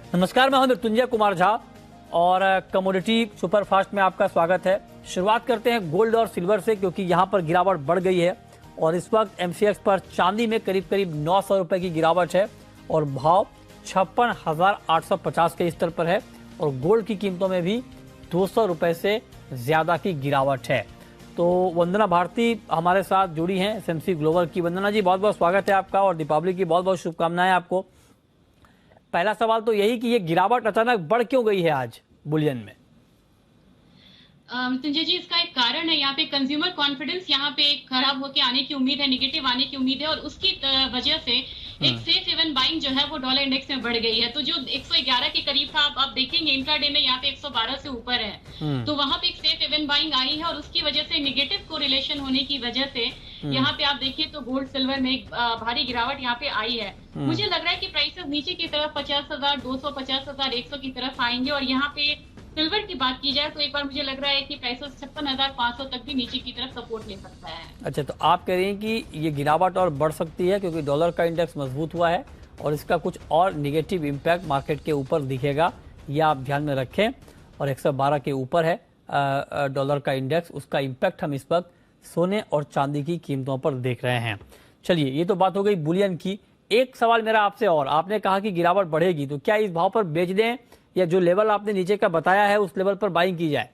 नमस्कार, मैं हूं मृत्युंजय कुमार झा और कमोडिटी सुपरफास्ट में आपका स्वागत है। शुरुआत करते हैं गोल्ड और सिल्वर से, क्योंकि यहां पर गिरावट बढ़ गई है और इस वक्त एमसीएक्स पर चांदी में करीब करीब 900 रुपए की गिरावट है और भाव 56,850 के स्तर पर है और गोल्ड की कीमतों में भी 200 रुपए से ज्यादा की गिरावट है। तो वंदना भारती हमारे साथ जुड़ी हैं एसएमसी ग्लोबल की। वंदना जी, बहुत बहुत स्वागत है आपका और दीपावली की बहुत बहुत शुभकामनाएं आपको। पहला सवाल तो यही कि ये गिरावट अचानक बढ़ क्यों गई है आज बुलियन में? मृत्युंजय जी, इसका एक कारण है, यहाँ पे कंज्यूमर कॉन्फिडेंस यहाँ पे खराब होके आने की उम्मीद है, निगेटिव आने की उम्मीद है और उसकी वजह से एक सेफ हेवन बाइंग जो है वो डॉलर इंडेक्स में बढ़ गई है। तो जो 111 के करीब था, आप देखेंगे इंट्राडे में यहाँ पे 112 से ऊपर है। तो वहां पे एक सेफ हेवन बाइंग आई है और उसकी वजह से निगेटिव कोरिलेशन होने की वजह से यहाँ पे आप देखिए तो गोल्ड सिल्वर में एक भारी गिरावट यहाँ पे आई है। मुझे लग रहा है कि प्राइसेस नीचे की तरफ 50,000, 200, 50,000, 100 की तरफ आएंगे और यहाँ पे सिल्वर की बात की जाए तो एक बार मुझे लग रहा है कि प्राइसेस 56,500 तक भी नीचे की तरफ सपोर्ट ले सकता है। अच्छा, तो आप कह रही हैं कि ये गिरावट और बढ़ सकती है क्योंकि डॉलर का इंडेक्स मजबूत हुआ है और इसका कुछ और निगेटिव इम्पैक्ट मार्केट के ऊपर दिखेगा, ये आप ध्यान में रखें। और 112 के ऊपर है डॉलर का इंडेक्स, उसका इम्पैक्ट हम इस वक्त सोने और चांदी की कीमतों पर देख रहे हैं। चलिए, ये तो बात हो गई बुलियन की। एक सवाल मेरा आपसे और, आपने कहा कि गिरावट बढ़ेगी, तो क्या इस भाव पर बेच दें या जो लेवल आपने नीचे का बताया है उस लेवल पर बाइंग की जाए?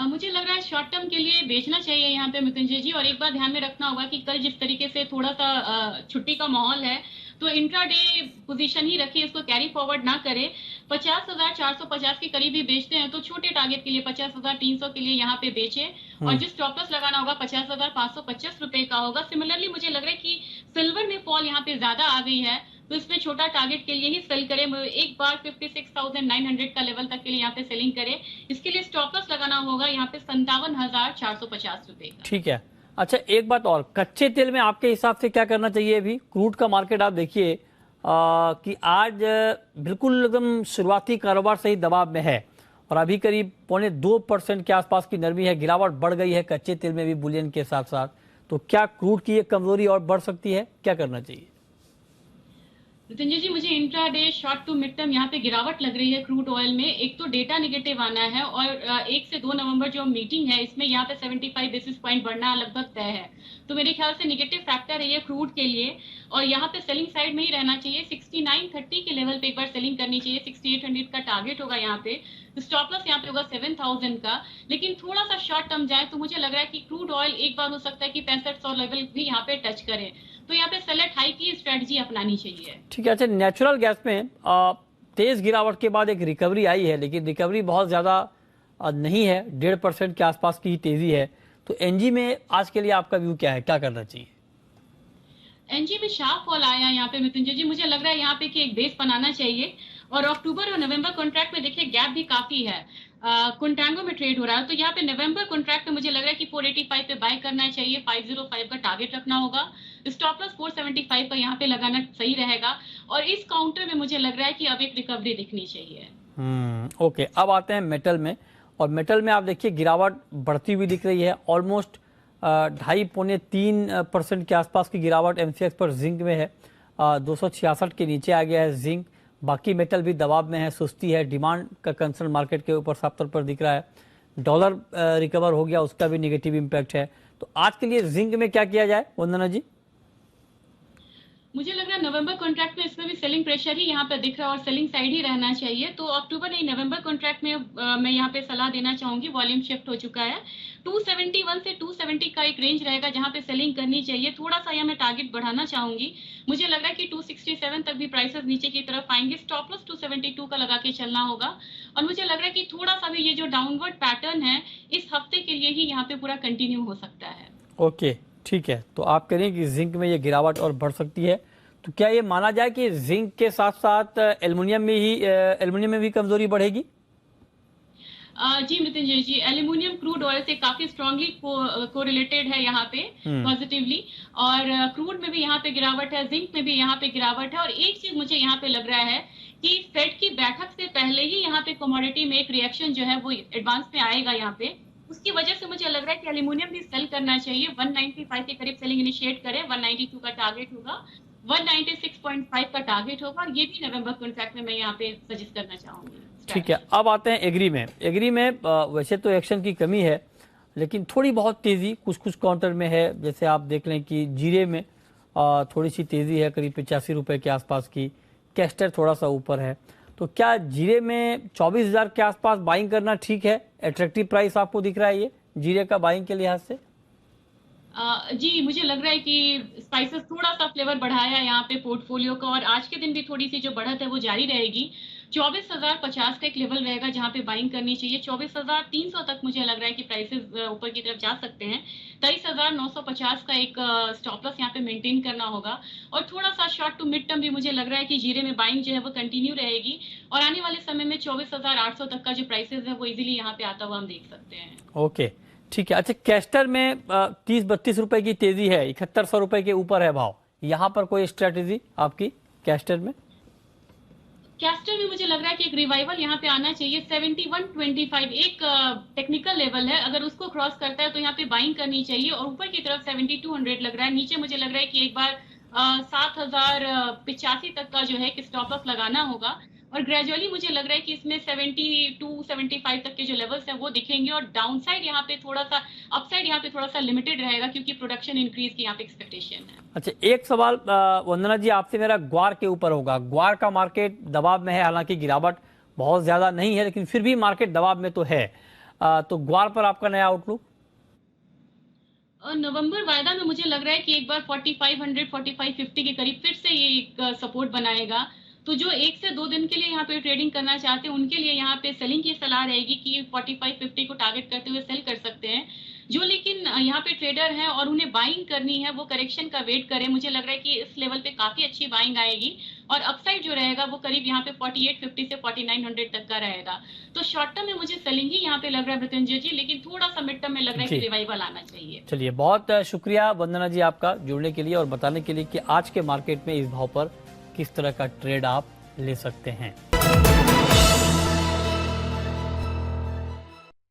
मुझे लग रहा है शॉर्ट टर्म के लिए बेचना चाहिए यहाँ पे मृत्युंजय जी। और एक बार ध्यान में रखना होगा कि कल जिस तरीके से थोड़ा सा छुट्टी का माहौल है तो इंट्राडे पोजीशन ही रखिए, इसको कैरी फॉरवर्ड ना करें। 50,450 के करीब भी बेचते हैं तो छोटे टारगेट के लिए 50,300 के लिए यहाँ पे बेचें और जो स्टॉप लॉस लगाना होगा 50,550 रुपए का होगा। सिमिलरली मुझे लग रहा है कि सिल्वर में फॉल यहाँ पे ज्यादा आ गई है तो इसमें छोटा टारगेट के लिए ही सेल करें। एक बार 56,900 का लेवल तक के लिए यहाँ पे सेलिंग करें। इसके लिए स्टॉप लॉस लगाना होगा यहाँ पे 57,450 रुपए का। ठीक है। अच्छा, एक बात और, कच्चे तेल में आपके हिसाब से क्या करना चाहिए? अभी क्रूड का मार्केट आप देखिए कि आज बिल्कुल एकदम शुरुआती कारोबार से ही दबाव में है और अभी करीब 0.25% के आसपास की नरमी है। गिरावट बढ़ गई है कच्चे तेल में भी बुलियन के साथ साथ। तो क्या क्रूड की ये कमजोरी और बढ़ सकती है? क्या करना चाहिए? मृत्युंजय जी, मुझे intraday short to mid term यहाँ पे गिरावट लग रही है क्रूड ऑयल में। एक तो डेटा नेगेटिव आना है और 1 से 2 नवंबर जो मीटिंग है इसमें यहाँ पे 75 बेसिस पॉइंट बढ़ना लगभग तय है। तो मेरे ख्याल से नेगेटिव फैक्टर है ये क्रूड के लिए और यहाँ पे सेलिंग साइड में ही रहना चाहिए। 6930 के लेवल पे एक बार सेलिंग करनी चाहिए। 6800 का टारगेट होगा यहाँ पे। स्टॉप लॉस यहाँ पे होगा 7000 का। लेकिन थोड़ा सा शॉर्ट टर्म जाए तो मुझे लग रहा है कि क्रूड ऑयल एक बार हो सकता है कि 6500 लेवल भी यहाँ पे टच करे, तो यहाँ पे सेलेक्ट हाई की स्ट्रेटजी अपनानी चाहिए। ठीक है। अच्छा, नेचुरल गैस में तेज गिरावट के बाद एक रिकवरी आई है, लेकिन रिकवरी बहुत ज्यादा नहीं है, 1.5% के आसपास की तेजी है। तो एनजी में आज के लिए आपका व्यू क्या है, क्या करना चाहिए? एनजी में शार्प फॉल आया यहाँ पे मृत्युंजय जी। मुझे लग रहा है यहाँ पे कि एक बेस बनाना चाहिए और अक्टूबर और नवंबर कॉन्ट्रैक्ट में देखिए गैप भी काफी है। कंटांगो में ट्रेड हो रहा है तो यहाँ पे नवंबर कॉन्ट्रैक्ट में मुझे लग रहा है कि 485 पे बाय करना चाहिए। 505 का टारगेट रखना होगा। स्टॉप लॉस 475 का यहाँ पे लगाना सही रहेगा और इस काउंटर में मुझे लग रहा है कि अब एक रिकवरी दिखनी चाहिए। ओके, अब आते हैं मेटल में। और मेटल में आप देखिए गिरावट बढ़ती हुई दिख रही है। ऑलमोस्ट 2.5-3% के आसपास की गिरावट एमसीएक्स पर जिंक में है। 266 के नीचे आ गया है जिंक। बाकी मेटल भी दबाव में है, सुस्ती है, डिमांड का कंसर्न मार्केट के ऊपर साफ तौर पर दिख रहा है। डॉलर रिकवर हो गया, उसका भी नेगेटिव इम्पैक्ट है। तो आज के लिए जिंक में क्या किया जाए वंदना जी? मुझे लग रहा है नवंबर कॉन्ट्रैक्ट में इसमें भी सेलिंग प्रेशर ही यहाँ पे दिख रहा है और सेलिंग साइड ही रहना चाहिए। तो अक्टूबर नहीं नवंबर कॉन्ट्रैक्ट में मैं यहाँ पे सलाह देना चाहूंगी। वॉल्यूम शिफ्ट हो चुका है। 271 से 270 का एक रेंज रहेगा जहाँ पे सेलिंग करनी चाहिए। थोड़ा सा यहाँ मैं टारगेट बढ़ाना चाहूंगी। मुझे लग रहा है कि 267 तक भी प्राइसेस नीचे की तरफ आएंगे। स्टॉप लॉस 272 का लगा के चलना होगा और मुझे लग रहा है कि थोड़ा सा भी ये जो डाउनवर्ड पैटर्न है इस हफ्ते के लिए ही यहाँ पे पूरा कंटिन्यू हो सकता है। ओके, ठीक है। तो आप कह रहे हैं कि जिंक में ये गिरावट और बढ़ सकती है। तो क्या ये माना जाए कि जिंक के साथ साथ एल्युमिनियम में भी कमजोरी बढ़ेगी? जी मृत्युंजय जी, एल्यूमिनियम क्रूड ऑयल से काफी स्ट्रांगली कोरिलेटेड है यहाँ पे पॉजिटिवली और क्रूड में भी यहाँ पे गिरावट है, जिंक में भी यहाँ पे गिरावट है। और एक चीज मुझे यहाँ पे लग रहा है कि फेड की बैठक से पहले ही यहाँ पे कमोडिटी में एक रिएक्शन जो है वो एडवांस में आएगा यहाँ पे। उसकी वजह से मुझे लग रहा है कि एल्यूमिनियम भी सेल करना चाहिए। 195 के करीब सेलिंग इनिशिएट करें। 192 का टारगेट होगा। 196.5 का टारगेट होगा और ये भी नवंबर कॉन्ट्रैक्ट में मैं यहाँ पे सजेस्ट करना चाहूंगी। ठीक है, अब आते हैं एग्री में। एग्री में वैसे तो एक्शन की कमी है, लेकिन थोड़ी बहुत तेजी कुछ कुछ काउंटर में है। जैसे आप देख लें कि जीरे में थोड़ी सी तेजी है, करीब 85 रुपए के आसपास की। कैस्टर थोड़ा सा ऊपर है। तो क्या जीरे में 24,000 के आसपास बाइंग करना ठीक है? एट्रैक्टिव प्राइस आपको दिख रहा है ये जीरे का बाइंग के लिहाज से? जी, मुझे लग रहा है कि स्पाइसेस थोड़ा सा फ्लेवर बढ़ाया है यहाँ पे पोर्टफोलियो का, और आज के दिन भी थोड़ी सी जो बढ़त है वो जारी रहेगी। 24,050 का एक लेवल रहेगा जहाँ पे बाइंग करनी चाहिए। 24,300 तक मुझे लग रहा है कि प्राइसेस ऊपर की तरफ जा सकते हैं। 23,950 का एक स्टॉप लॉस यहाँ पे मेंटेन करना होगा, और थोड़ा सा शॉर्ट टू मिड टर्म भी मुझे लग रहा है कि जीरे में बाइंग जो है वो कंटिन्यू रहेगी, और आने वाले समय में 24,800 तक का जो प्राइसेस है वो इजीली यहाँ पे आता हुआ हम देख सकते हैं। ओके, ठीक है। अच्छा, कैस्टर में 30-32 रुपए की तेजी है, 7100 रुपए के ऊपर है भाव। यहाँ पर कोई स्ट्रेटेजी आपकी कैस्टर में? कैस्टर में मुझे लग रहा है कि एक रिवाइवल यहाँ पे आना चाहिए। 71.25 एक टेक्निकल लेवल है, अगर उसको क्रॉस करता है तो यहाँ पे बाइंग करनी चाहिए, और ऊपर की तरफ 7200 लग रहा है। नीचे मुझे लग रहा है कि एक बार 7,085 तक का जो है कि स्टॉप लॉस लगाना होगा, और ग्रेजुअली मुझे लग रहा है कि इसमें 72-75 तक के जो लेवल्स हैं वो दिखेंगे, और डाउनसाइड यहाँ पे थोड़ा सा, अपसाइड यहाँ पे थोड़ा सा लिमिटेड रहेगा क्योंकि प्रोडक्शन इंक्रीज की यहाँ पे एक्सपेक्टेशन है। अच्छा, एक सवाल वंदना जी आपसे मेरा ग्वार के ऊपर होगा। ग्वार का मार्केट दबाव में है, हालांकि गिरावट बहुत ज्यादा नहीं है, लेकिन फिर भी मार्केट दबाव में तो है। तो ग्वार पर आपका नया आउटलुक? नवंबर वायदा में मुझे लग रहा है कि एक बार 4500 4550 के करीब फिर से ये एक सपोर्ट बनाएगा। तो जो 1 से 2 दिन के लिए यहाँ पे ट्रेडिंग करना चाहते हैं उनके लिए यहाँ पे सेलिंग की सलाह रहेगी कि 4550 को टारगेट करते हुए सेल कर सकते हैं। जो लेकिन यहाँ पे ट्रेडर हैं और उन्हें बाइंग करनी है वो करेक्शन का वेट करें। मुझे लग रहा है कि इस लेवल पे काफी अच्छी बाइंग आएगी, और अपसाइड जो रहेगा वो करीब यहाँ पे 4850 से 4900 तक का रहेगा। तो शॉर्ट टर्म में मुझे सेलिंग ही यहाँ पे लग रहा है मृत्युंजय जी, लेकिन थोड़ा सा मिड टर्म में लग रहा है कि रिवाइवल आना चाहिए। चलिए, बहुत शुक्रिया वंदना जी आपका जुड़ने के लिए और बताने के लिए कि आज के मार्केट में इस भाव पर किस तरह का ट्रेड आप ले सकते हैं।